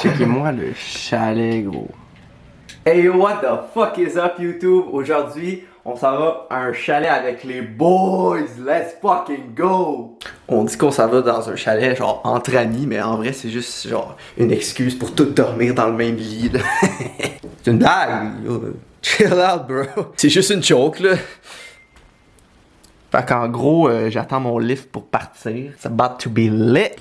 Checkez-moi le chalet, gros. Hey yo, what the fuck is up YouTube? Aujourd'hui, on s'en va à un chalet avec les boys. Let's fucking go! On dit qu'on s'en va dans un chalet genre entre amis, mais en vrai c'est juste genre une excuse pour tout dormir dans le même lit là. C'est une blague, yo. Chill out bro. C'est juste une joke là. Fait qu'en gros, j'attends mon lift pour partir. It's about to be lit.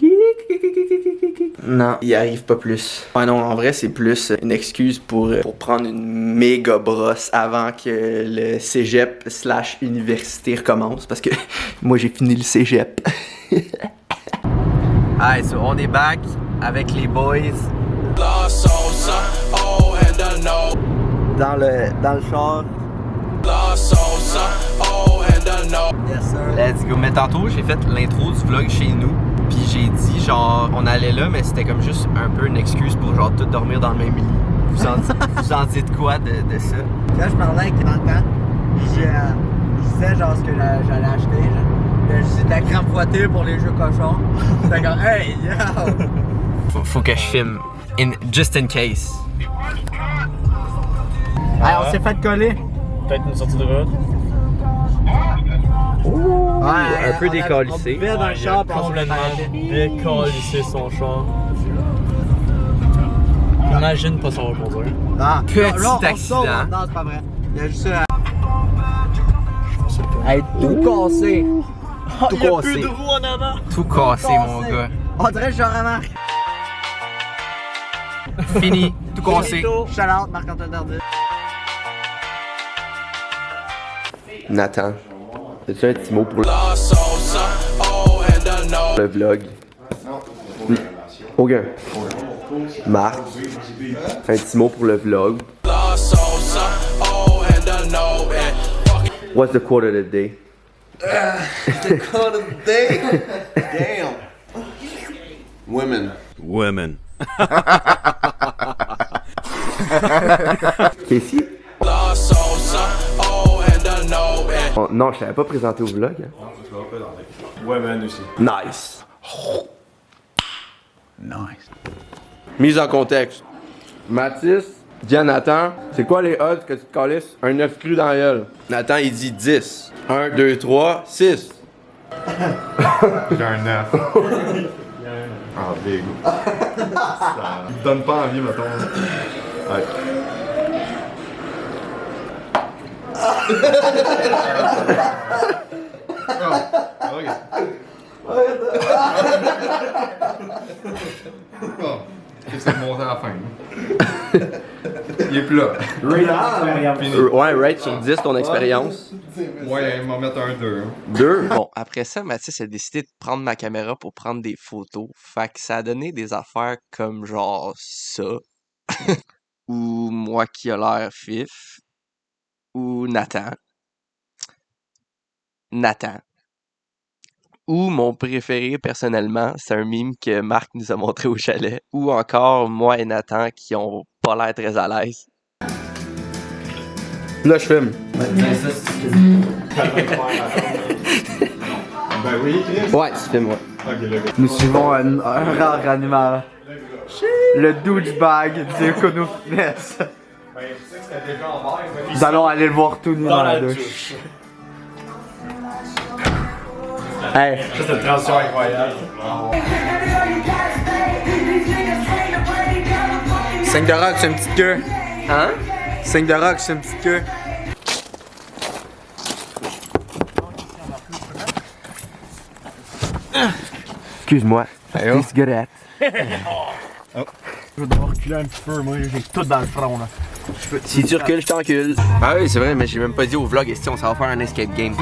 Non, il arrive pas plus. Ouais non, en vrai c'est plus une excuse pour prendre une méga brosse avant que le cégep / université recommence. Parce que moi j'ai fini le cégep. Alright, so on est back avec les boys. Dans le char. Yes, sir. Let's go. Mais tantôt, j'ai fait l'intro du vlog chez nous. Puis j'ai dit, genre, on allait là, mais c'était comme juste un peu une excuse pour, genre, tout dormir dans le même lit. Vous en dites quoi de ça? Quand je parlais avec Quentin, je disais, genre, ce que j'allais acheter. Je disais de la crème fouettée pour les jeux cochons. C'était comme, hey, yo! Faut que je filme. Just in case. Hey, on s'est fait coller. Peut-être une sortie de route. Ouais, un peu décalissé. On dans le char, puis on complètement décalissé son char. Imagine pas savoir conduire. Ah, Petit accident. Non, c'est pas vrai. Il y a juste ça. Hey, tout cassé. Tout Il y a cassé. plus de roues en avant. Tout cassé, mon gars. On dirait que je vraiment. Fini. Tout cassé. Shout out, Marc-Antoine Tardif. Nathan, as-tu un petit mot pour le vlog? Aucun. Marc, un petit mot pour le vlog. What's the quote of the day? The quote of the day? Damn. Women. Women. Casey? Oh, non, je t'avais pas présenté au vlog. Hein? Non, je l'avais présenté. Women aussi. Nice. Nice. Mise en contexte. Mathis dit à Nathan, c'est quoi les odds que tu te calisses un œuf cru dans la gueule? Nathan, il dit 10. 1, 2, 3, 6. J'ai un 9. Ah, big. Ça me donne pas envie, mettons. Ouais. Oh, ok. Oh, c'est monté à la fin. Il est plus là. Ouais, rate sur 10 ton expérience. Ouais, il m'en mettre un 2. 2. Bon, après ça, Mathis a décidé de prendre ma caméra pour prendre des photos. Fait que ça a donné des affaires comme genre ça. Ou moi qui a l'air fif. Ou Nathan. Ou mon préféré personnellement, c'est un meme que Marc nous a montré au chalet. Ou encore moi et Nathan qui ont pas l'air très à l'aise. Là je filme. Ben oui, Chris. Ouais, tu filmes, ouais. Ok, le gars. Nous suivons un rare animal. Le douchebag du Kono Fitness. Nous allons aller le voir tout nu dans la douche. Hey! C'est une transition incroyable. 5 de rock, c'est une petite queue. Hein? 5 de rock, c'est une petite queue. Excuse-moi. Please get at. Je vais devoir reculer un petit peu, moi j'ai tout dans le front là. Si tu recules, je t'encule. Ah oui, c'est vrai, mais j'ai même pas dit au vlog, est-ce qu'on s'en va faire un escape game?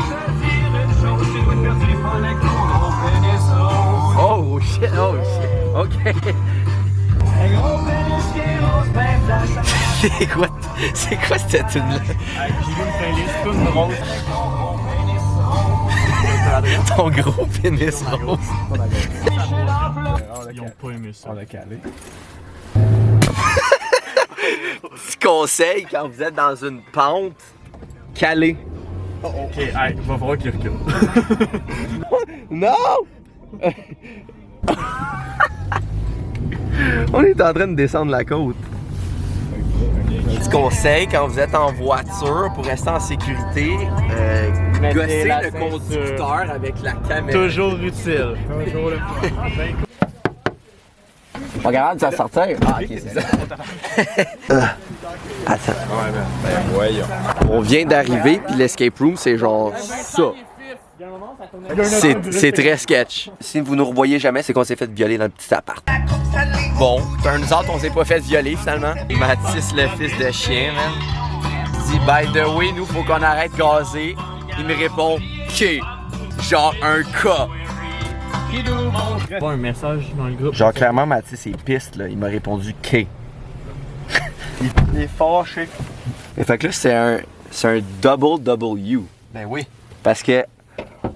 Oh shit, ok. C'est quoi cette tune là? J'ai vu une playlist toute rose. Ton gros pénis rose. Ils ont pas aimé ça. On a calé. Petit conseil quand vous êtes dans une pente, calé. Ok, hey, va falloir qu'il recule. Non! On est en train de descendre la côte. Petit conseil, quand vous êtes en voiture, pour rester en sécurité, gossez la le ceinture. conducteur avec la caméra. Toujours utile. Toujours le Pas grave, ça sortir. Ah, ok, c'est ça. Attends. On vient d'arriver, puis l'escape room, c'est genre ça. C'est très sketch. Si vous nous revoyez jamais, c'est qu'on s'est fait violer dans le petit appart. Bon, turns out, on s'est pas fait violer finalement. Mathis, le fils de chien, man. Il dit, by the way, nous, faut qu'on arrête de gazer. Il me répond, K. Genre un K. Pas un message dans le groupe. Genre, clairement, Mathis est piste, là. Il m'a répondu K. Il est fâché. Fait que là, c'est un double W. Ben oui. Parce que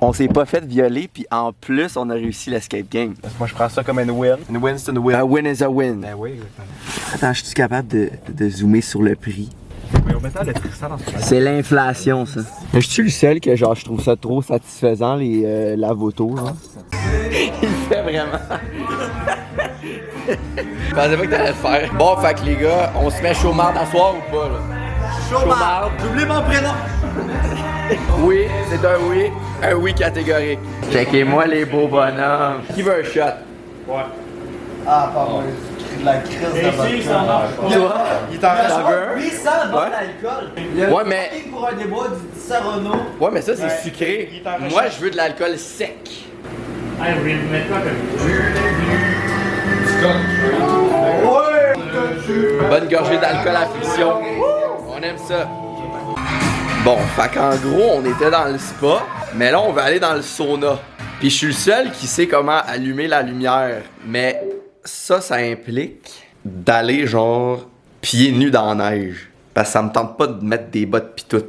on s'est pas fait violer, puis en plus, on a réussi l'escape game. Moi, je prends ça comme une win. Une win, c'est une win. A win is a win. Ben oui, exactement. Attends, je suis capable de zoomer sur le prix? Mais on met ça le Tristan dans ce C'est l'inflation, ça. Je suis le seul que genre je trouve ça trop satisfaisant, les lave-autos, genre. Il le fait vraiment. Je pensais pas que t'allais le faire. Bon, fait que les gars, on se met chômard à soir ou pas, là? Chômard. J'oublie mon prénom! Oui, c'est un oui catégorique. Checkez-moi les beaux bonhommes. Qui veut un shot? Ah, pardon, de la crise de vodka. Toi? Il t'en reste T'en veux un? Oui, ça, bon Ouais. alcool. Il y a Ouais, un mais- fucking pour un débat du Sarano. Ouais, mais ça, c'est sucré. Moi, je veux de l'alcool sec. Bonne gorgée d'alcool à friction. On aime ça. Bon, fait qu'en gros, on était dans le spa, mais là, on va aller dans le sauna. Puis je suis le seul qui sait comment allumer la lumière. Mais ça implique d'aller genre pieds nus dans la neige. Parce que ça me tente pas de mettre des bottes pis tout.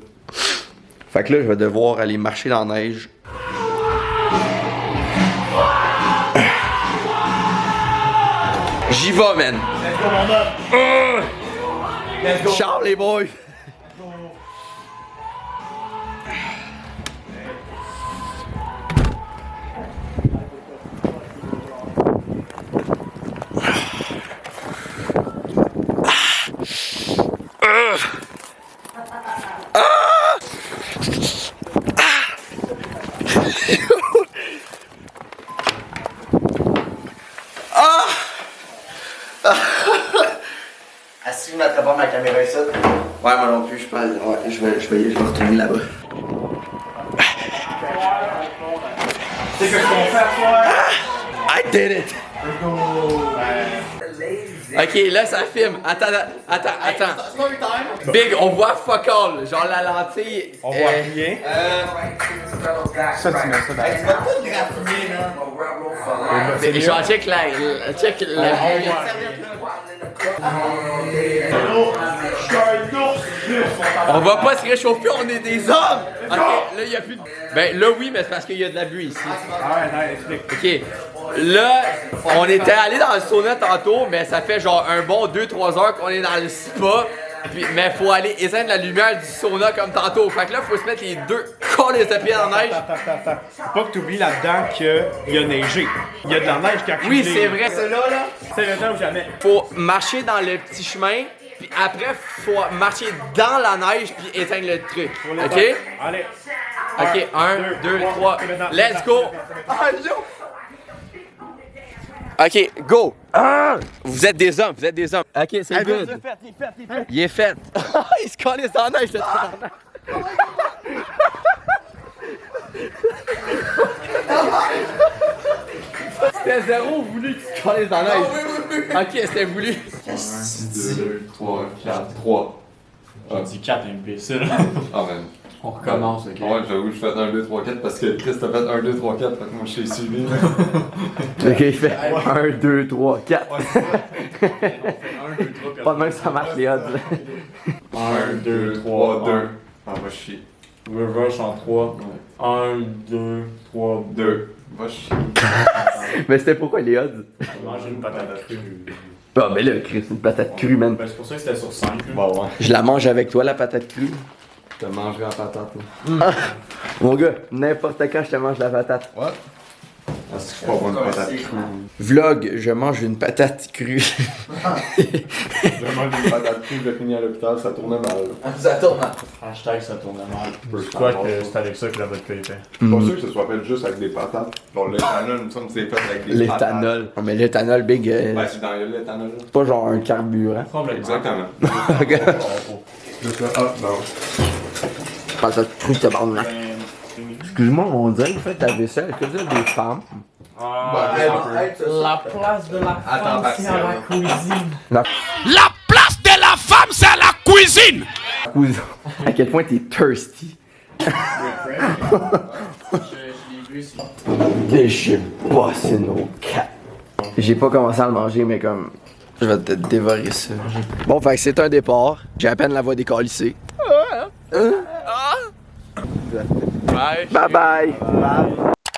Fait que là, je vais devoir aller marcher dans la neige. J'y vais, man. Ciao, les boys. Assis, je mettrais pas ma caméra ici. Ouais, moi non plus, je pense. Ouais, je vais retourner là-bas. C'est que ce qu'on fait à soir. I did it! Ok, là ça filme. Attends. Big, on voit fuck all. Genre la lentille. On voit rien. Ça, tu mets ça dans Tu vas tout graffiner, là. Genre check la. On va pas se réchauffer, on est des hommes! Ok, là y a plus de. Ben là oui, mais c'est parce qu'il y a de l'abus ici. Ah ouais, explique. Ok. Là, on était allé dans le sauna tantôt, mais ça fait genre un bon 2-3 heures qu'on est dans le spa. Puis, mais faut aller éteindre la lumière du sauna comme tantôt. Fait que là, faut se mettre les deux collés de pied dans la neige. Attends. Faut pas que tu oublies là-dedans qu'il y a neigé. Il y a de la neige qui a coulé. Oui, c'est vrai. C'est là. C'est le temps ou jamais. Faut marcher dans le petit chemin, puis après, faut marcher dans la neige, puis éteindre le truc. Ok? Allez. Ok, 1, 2, 3. Let's go! Ok, go! Vous êtes des hommes. Ok, c'est good. Il est fait. Il se calisse dans la neige, cette tabarnak. C'était zéro voulu que tu te calisses dans la neige. Ok, c'était voulu. 1, 2, 3, 4, 3. J'ai dit 4 imbécile. Ah, man. On recommence, ok? Ouais, j'avoue, je fais 1, 2, 3, 4 parce que Chris a fait 1, 2, 3, 4. Fait que moi, je t'ai suivi. Ok, il fait 1, 2, 3, 4. Pas de même que ça marche les odds. 1, 2, 3, 2. Ah, va chier. Reverse en 3. 1, 2, 3, 2. Va chier. Mais c'était pourquoi les odds? Manger une patate crue. Ah, mais là, Chris, une patate crue, man. Ben, c'est pour ça que c'était sur 5. Bon, ouais. Je la mange avec toi, la patate crue. Je te mangerai en patate, là. Mon gars, n'importe quand je te mange la patate. What? C'est pas bon une patate crue. Vlog, je mange une patate crue. Je mange une patate crue, je finis à l'hôpital, ça tournait mal. Ça tourne mal. Hashtag ça tourne mal. Je Je crois que c'est avec ça que la vodka est faite. suis pas sûr que ce soit fait juste avec des patates. Genre l'éthanol, il me semble que c'est fait avec des patates. L'éthanol. Oh, mais l'éthanol, big. Ben, c'est dans l'éthanol. C'est pas genre un carburant. Exactement. Ok. Juste là, ah, non. Patate crue, tabarnak. Excuse-moi, on dirait que vous faites la vaisselle. Que vous êtes des femmes? La place de la femme, c'est à la cuisine. La place de la femme, c'est à la cuisine! À quel point t'es thirsty? Je suis bossé nos quatre. J'ai pas commencé à le manger, mais comme. Je vais te dévorer ça. Bon, fait que c'est un départ. J'ai à peine la voix décalissée. Bye. Bye bye.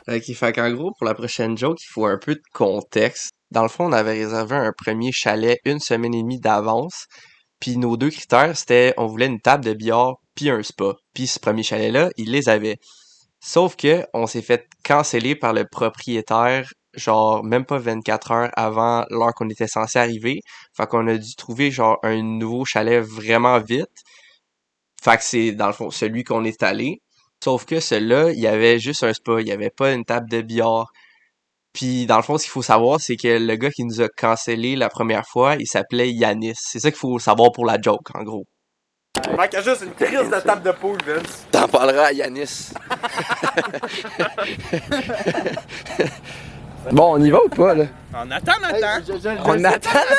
Ok, fait qu'en gros, pour la prochaine joke, il faut un peu de contexte. Dans le fond, on avait réservé un premier chalet une semaine et demie d'avance. Puis nos deux critères, c'était on voulait une table de billard puis un spa. Puis ce premier chalet-là, il les avait. Sauf que on s'est fait canceller par le propriétaire, genre même pas 24 heures avant l'heure qu'on était censé arriver. Fait qu'on a dû trouver genre un nouveau chalet vraiment vite. Fait que c'est dans le fond celui qu'on est allé. Sauf que celui-là, il y avait juste un spa, il y avait pas une table de billard. Puis dans le fond, ce qu'il faut savoir, c'est que le gars qui nous a cancellé la première fois, il s'appelait Yanis. C'est ça qu'il faut savoir pour la joke, en gros. Manque juste une crise de table de poule, Vince. T'en parleras à Yanis. Bon, on y va ou pas, là? On attend. On attend, là?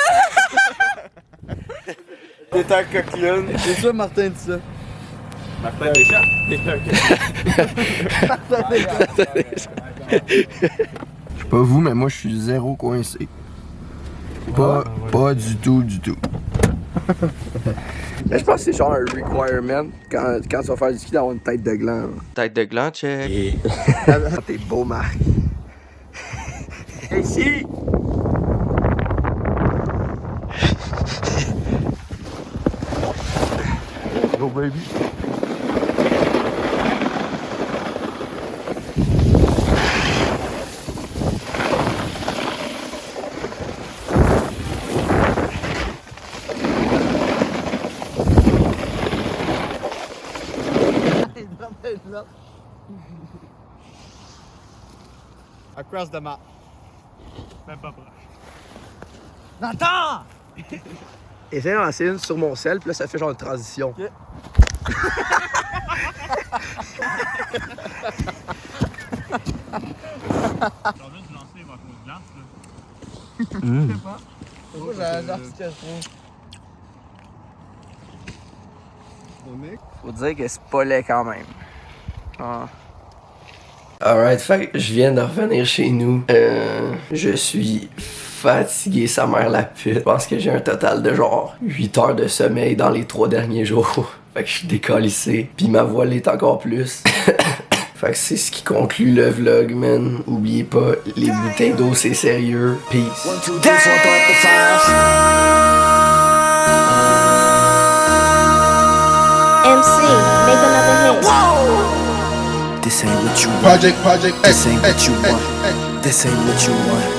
T'es un coquillon. C'est ça, Martin dit ça. Martin Deschamps. Je sais pas vous, mais moi, je suis zéro coincé. Pas du tout. Mais je pense que c'est genre un requirement quand tu vas faire du ski d'avoir une tête de gland. Tête de gland, check. T'es beau, Marc. Ici! Go, baby. Across the map. Même pas proche. Nathan! Essaye d'en lancer une sur mon sel, puis là, ça fait genre une transition. Okay. Moi, j'adore ce que je trouve. Faut dire que c'est pas laid quand même. Ah. Alright, fait que je viens de revenir chez nous. Je suis fatigué, sa mère la pute. Je pense que j'ai un total de genre 8 heures de sommeil dans les 3 derniers jours. Fait que je suis décalissé. Puis ma voix l'est encore plus. Fait que c'est ce qui conclut le vlog, man. Oubliez pas, les bouteilles d'eau, c'est sérieux. Peace. MC, make another hit. This ain't what you want. Project, this ain't what you want. This ain't what you want.